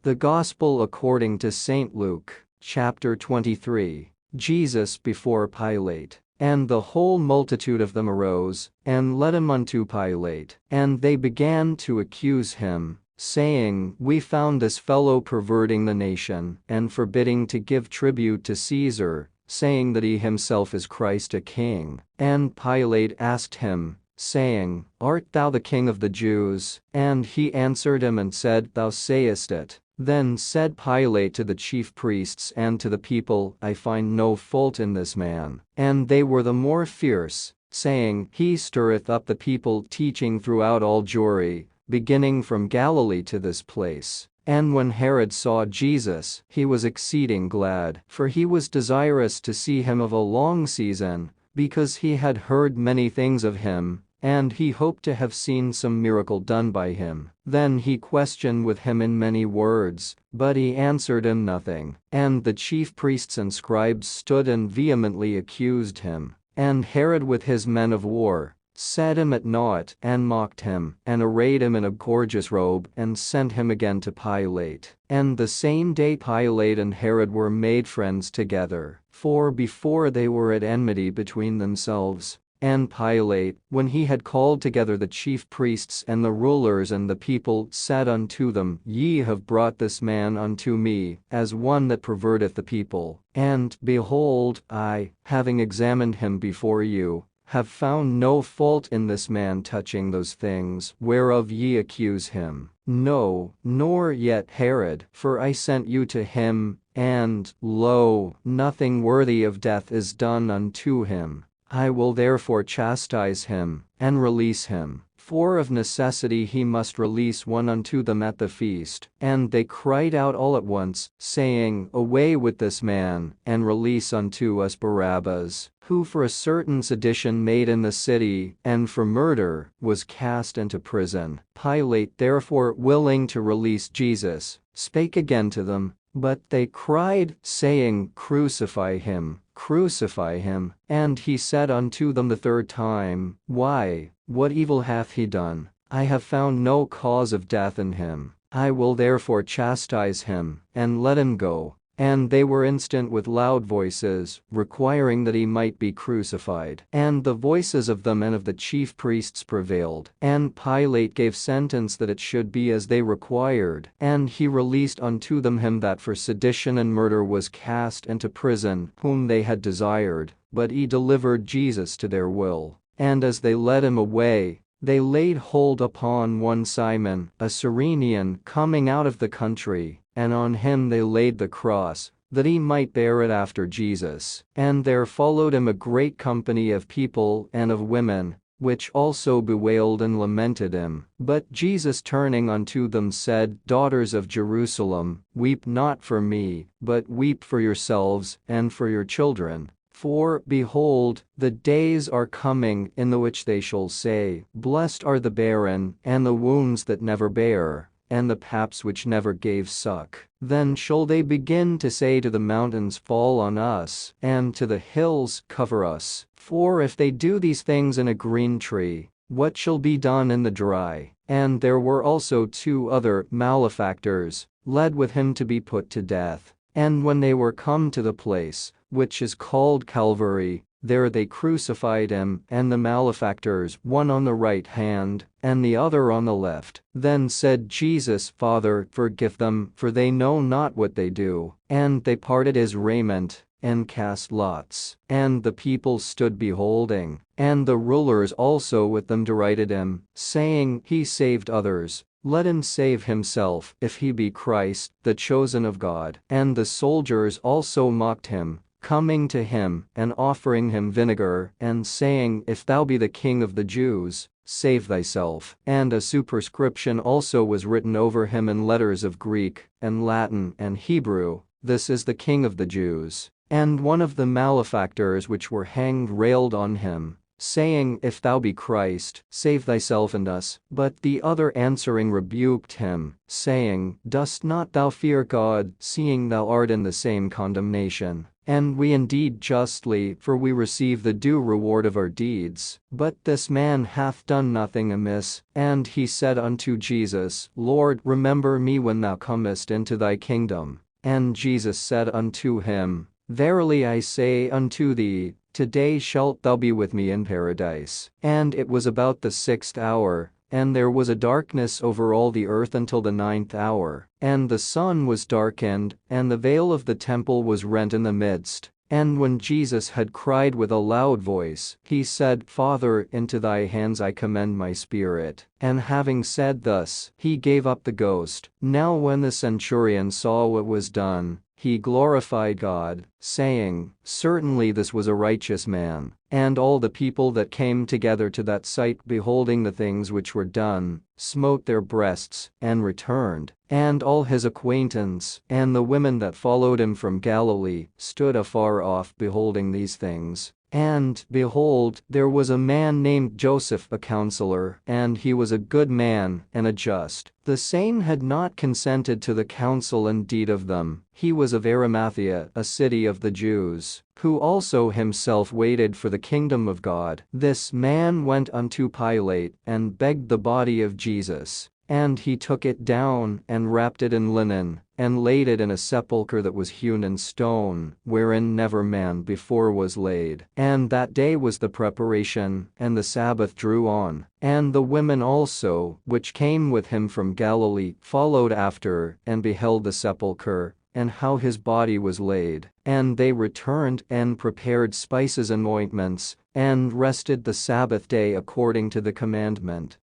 The Gospel according to St. Luke, chapter 23. Jesus before Pilate. And the whole multitude of them arose, and led him unto Pilate. And they began to accuse him, saying, We found this fellow perverting the nation, and forbidding to give tribute to Caesar, saying that he himself is Christ a king. And Pilate asked him, saying, Art thou the king of the Jews? And he answered him and said, Thou sayest it. Then said Pilate to the chief priests and to the people, I find no fault in this man. And they were the more fierce, saying, He stirreth up the people, teaching throughout all Jewry, beginning from Galilee to this place. And when Herod saw Jesus, he was exceeding glad, for he was desirous to see him of a long season, because he had heard many things of him, and he hoped to have seen some miracle done by him. Then he questioned with him in many words, but he answered him nothing. And the chief priests and scribes stood and vehemently accused him. And Herod with his men of war set him at naught, and mocked him, and arrayed him in a gorgeous robe, and sent him again to Pilate. And the same day Pilate and Herod were made friends together, for before they were at enmity between themselves. And Pilate, when he had called together the chief priests and the rulers and the people, said unto them, Ye have brought this man unto me, as one that perverteth the people. And, behold, I, having examined him before you, have found no fault in this man touching those things whereof ye accuse him. No, nor yet Herod, for I sent you to him, and, lo, nothing worthy of death is done unto him. I will therefore chastise him, and release him. For of necessity he must release one unto them at the feast. And they cried out all at once, saying, Away with this man, and release unto us Barabbas, who for a certain sedition made in the city, and for murder, was cast into prison. Pilate therefore, willing to release Jesus, spake again to them. But they cried, saying, Crucify him, crucify him. And he said unto them the third time, Why, what evil hath he done? I have found no cause of death in him. I will therefore chastise him, and let him go. And they were instant with loud voices, requiring that he might be crucified. And the voices of them and of the chief priests prevailed. And Pilate gave sentence that it should be as they required. And he released unto them him that for sedition and murder was cast into prison, whom they had desired, but he delivered Jesus to their will. And as they led him away, they laid hold upon one Simon, a Cyrenian, coming out of the country, and on him they laid the cross, that he might bear it after Jesus. And there followed him a great company of people and of women, which also bewailed and lamented him. But Jesus turning unto them said, Daughters of Jerusalem, weep not for me, but weep for yourselves, and for your children. For, behold, the days are coming in the which they shall say, Blessed are the barren, and the wombs that never bare, and the paps which never gave suck. Then shall they begin to say to the mountains, Fall on us, and to the hills, Cover us. For if they do these things in a green tree, what shall be done in the dry? And there were also 2 other malefactors, led with him to be put to death. And when they were come to the place, which is called Calvary, there they crucified him, and the malefactors, one on the right hand, and the other on the left. Then said Jesus, Father, forgive them, for they know not what they do. And they parted his raiment, and cast lots. And the people stood beholding. And the rulers also with them derided him, saying, He saved others. Let him save himself, if he be Christ, the chosen of God. And the soldiers also mocked him, coming to him, and offering him vinegar, and saying, If thou be the King of the Jews, save thyself. And a superscription also was written over him in letters of Greek, and Latin, and Hebrew, This is the King of the Jews. And one of the malefactors which were hanged railed on him, saying, If thou be Christ, save thyself and us. But the other answering rebuked him, saying, Dost not thou fear God, seeing thou art in the same condemnation? and we indeed justly, for we receive the due reward of our deeds. But this man hath done nothing amiss. And he said unto Jesus, Lord, remember me when thou comest into thy kingdom. And Jesus said unto him, Verily I say unto thee, today shalt thou be with me in paradise. And it was about the 6th hour, and there was a darkness over all the earth until the 9th hour, and the sun was darkened, and the veil of the temple was rent in the midst. And when Jesus had cried with a loud voice, he said, Father, into thy hands I commend my spirit. And having said thus, he gave up the ghost. Now when the centurion saw what was done, he glorified God, saying, Certainly this was a righteous man. And all the people that came together to that sight, beholding the things which were done, smote their breasts, and returned. And all his acquaintance, and the women that followed him from Galilee, stood afar off beholding these things. And, behold, there was a man named Joseph, a counselor, and he was a good man, and a just. The same had not consented to the counsel and deed of them. He was of Arimathea, a city of the Jews, who also himself waited for the kingdom of God. This man went unto Pilate, and begged the body of Jesus. And he took it down, and wrapped it in linen, and laid it in a sepulchre that was hewn in stone, wherein never man before was laid. And that day was the preparation, and the Sabbath drew on. And the women also, which came with him from Galilee, followed after, and beheld the sepulchre, and how his body was laid. And they returned, and prepared spices and ointments, and rested the Sabbath day according to the commandment.